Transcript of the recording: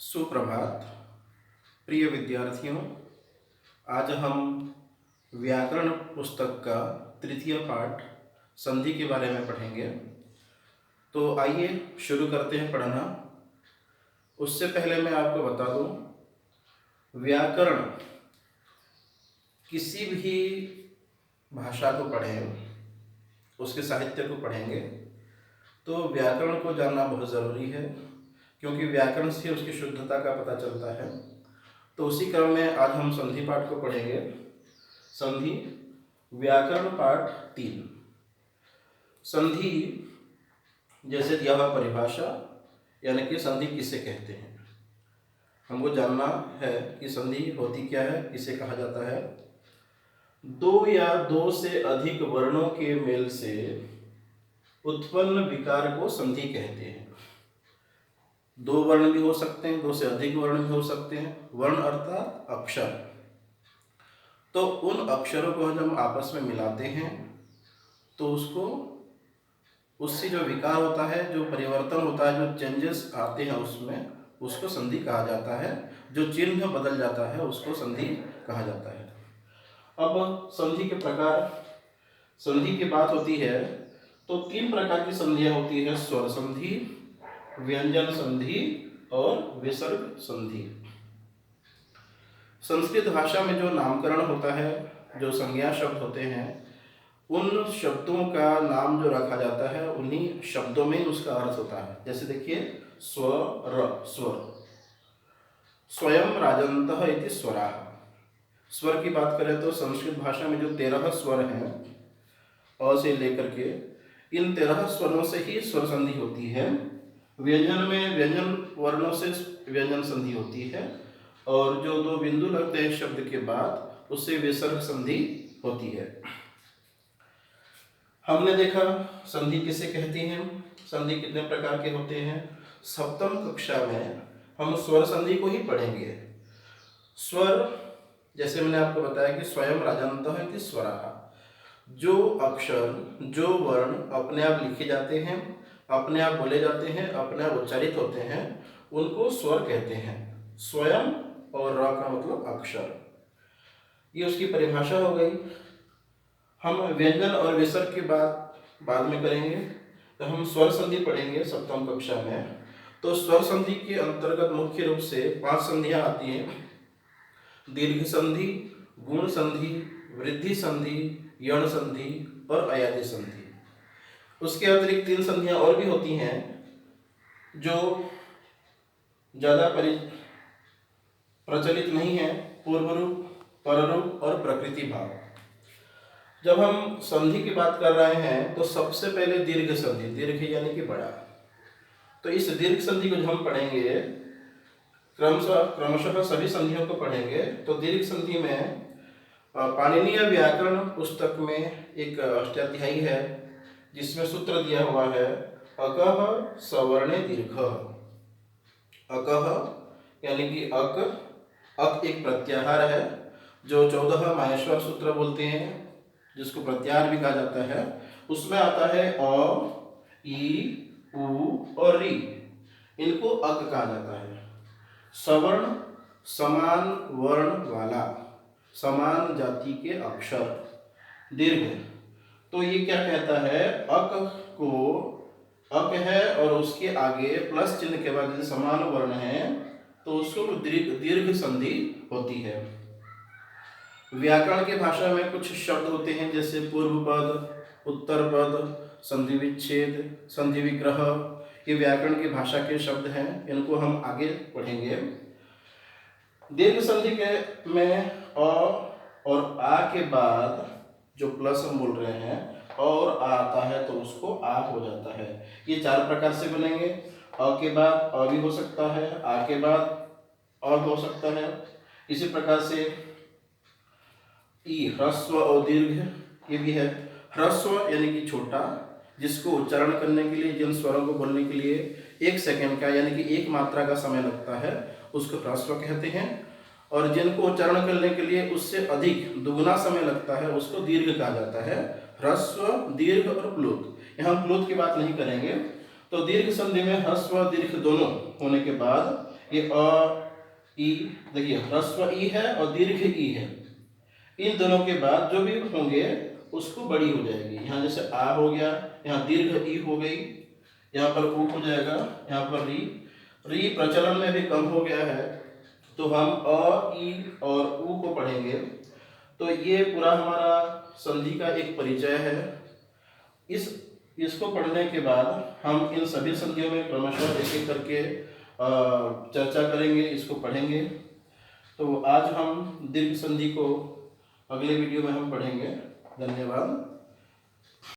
सुप्रभात प्रिय विद्यार्थियों। आज हम व्याकरण पुस्तक का तृतीय पाठ संधि के बारे में पढ़ेंगे। तो आइए शुरू करते हैं पढ़ना। उससे पहले मैं आपको बता दूं, व्याकरण किसी भी भाषा को पढ़ें, उसके साहित्य को पढ़ेंगे तो व्याकरण को जानना बहुत ज़रूरी है, क्योंकि व्याकरण से उसकी शुद्धता का पता चलता है। तो उसी क्रम में आज हम संधि पाठ को पढ़ेंगे। संधि व्याकरण पाठ 3। संधि जैसे दिया हुआ परिभाषा, यानी कि संधि किसे कहते हैं, हमको जानना है कि संधि होती क्या है, किसे कहा जाता है। दो या दो से अधिक वर्णों के मेल से उत्पन्न विकार को संधि कहते हैं। दो वर्ण भी हो सकते हैं, दो से अधिक वर्ण भी हो सकते हैं। वर्ण अर्थात अक्षर। तो उन अक्षरों को जब हम आपस में मिलाते हैं तो उससे जो विकार होता है, जो परिवर्तन होता है, जो चेंजेस आते हैं उसमें, उसको संधि कहा जाता है। जो चिन्ह बदल जाता है उसको संधि कहा जाता है। अब संधि के प्रकार, संधि की बात होती है तो 3 प्रकार की संधियां होती है: स्वर संधि, व्यंजन संधि और विसर्ग संधि। संस्कृत भाषा में जो नामकरण होता है, जो संज्ञा शब्द होते हैं, उन शब्दों का नाम जो रखा जाता है उन्हीं शब्दों में उसका अर्थ होता है। जैसे देखिए, स्वर, स्वर, स्वयं राजन्तः इति स्वराः। स्वर की बात करें तो संस्कृत भाषा में जो 13 स्वर हैं, अ से लेकर के, इन 13 स्वरों से ही स्वर संधि होती है। व्यंजन में व्यंजन वर्णों से व्यंजन संधि होती है, और जो 2 बिंदु लगते हैं शब्द के बाद उससे विसर्ग संधि होती है। हमने देखा संधि किसे कहती हैं, संधि कितने प्रकार के होते हैं। सप्तम कक्षा में हम स्वर संधि को ही पढ़ेंगे। स्वर, जैसे मैंने आपको बताया कि स्वयं राजन्तः इति स्वराः, जो अक्षर, जो वर्ण अपने आप लिखे जाते हैं, अपने आप बोले जाते हैं, अपने आप उच्चारित होते हैं, उनको स्वर कहते हैं। स्वयं और र का मतलब अक्षर, ये उसकी परिभाषा हो गई। हम व्यंजन और विसर्ग की बात बाद में करेंगे। तो हम स्वर संधि पढ़ेंगे सप्तम कक्षा में। तो स्वर संधि के अंतर्गत मुख्य रूप से 5 संधियां आती हैं: दीर्घ संधि, गुण संधि, वृद्धि संधि, यण संधि और अयादि संधि। उसके अतिरिक्त 3 संधियां और भी होती हैं जो ज्यादा प्रचलित नहीं है: पूर्व रूप, पररूप और प्रकृति भाव। जब हम संधि की बात कर रहे हैं तो सबसे पहले दीर्घ संधि, दीर्घ यानी कि बड़ा। तो इस दीर्घ संधि को जब हम पढ़ेंगे, क्रमशः सभी संधियों को पढ़ेंगे। तो दीर्घ संधि में पाणिनीय व्याकरण पुस्तक में एक अष्टाध्यायी है जिसमें सूत्र दिया हुआ है: अकः सवर्णे दीर्घ। अकः यानी कि अक एक प्रत्याहार है, जो 14 माहेश्वर सूत्र बोलते हैं, जिसको प्रत्याहार भी कहा जाता है। उसमें आता है अ, ई, उ और री, इनको अक कहा जाता है। सवर्ण, समान वर्ण वाला, समान जाति के अक्षर। दीर्घ, तो ये क्या कहता है, अक को, अक है और उसके आगे प्लस चिन्ह के बाद यदि समान वर्ण है तो उसको दीर्घ संधि होती है। व्याकरण की भाषा में कुछ शब्द होते हैं जैसे पूर्व पद, उत्तर पद, संधि विच्छेद, संधि विग्रह। ये व्याकरण की भाषा के शब्द हैं, इनको हम आगे पढ़ेंगे। दीर्घ संधि के में अ और आ के बाद जो प्लस हम बोल रहे हैं, और आ आता है तो उसको आ हो जाता है। ये 4 प्रकार से बनेंगे। अ के बाद अ भी हो सकता है, आ के बाद अ हो सकता है। इसी प्रकार से ई, ह्रस्व और दीर्घ, ये भी है। ह्रस्व यानी कि छोटा, जिसको उच्चारण करने के लिए, जिन स्वरों को बोलने के लिए 1 सेकेंड का यानी कि 1 मात्रा का समय लगता है, उसको ह्रस्व कहते हैं। और जिनको उच्चारण करने के लिए उससे अधिक दुगुना समय लगता है, उसको दीर्घ कहा जाता है। ह्रस्व, दीर्घ और प्लुत। यहाँ प्लुत की बात नहीं करेंगे। तो दीर्घ संधि में ह्रस्व दीर्घ दोनों होने के बाद ये अ ई, देखिए ह्रस्व ई है और दीर्घ ई है। इन दोनों के बाद जो भी होंगे उसको बड़ी हो जाएगी। यहाँ जैसे आ हो गया, यहाँ दीर्घ ई हो गई, यहाँ पर ऊ हो जाएगा, यहाँ पर री। री प्रचलन में भी कम हो गया है, तो हम अ ई और ऊ को पढ़ेंगे। तो ये पूरा हमारा संधि का एक परिचय है। इसको पढ़ने के बाद हम इन सभी संधियों में क्रमशः एक एक करके चर्चा करेंगे, इसको पढ़ेंगे। तो आज हम दीर्घ संधि को अगले वीडियो में हम पढ़ेंगे। धन्यवाद।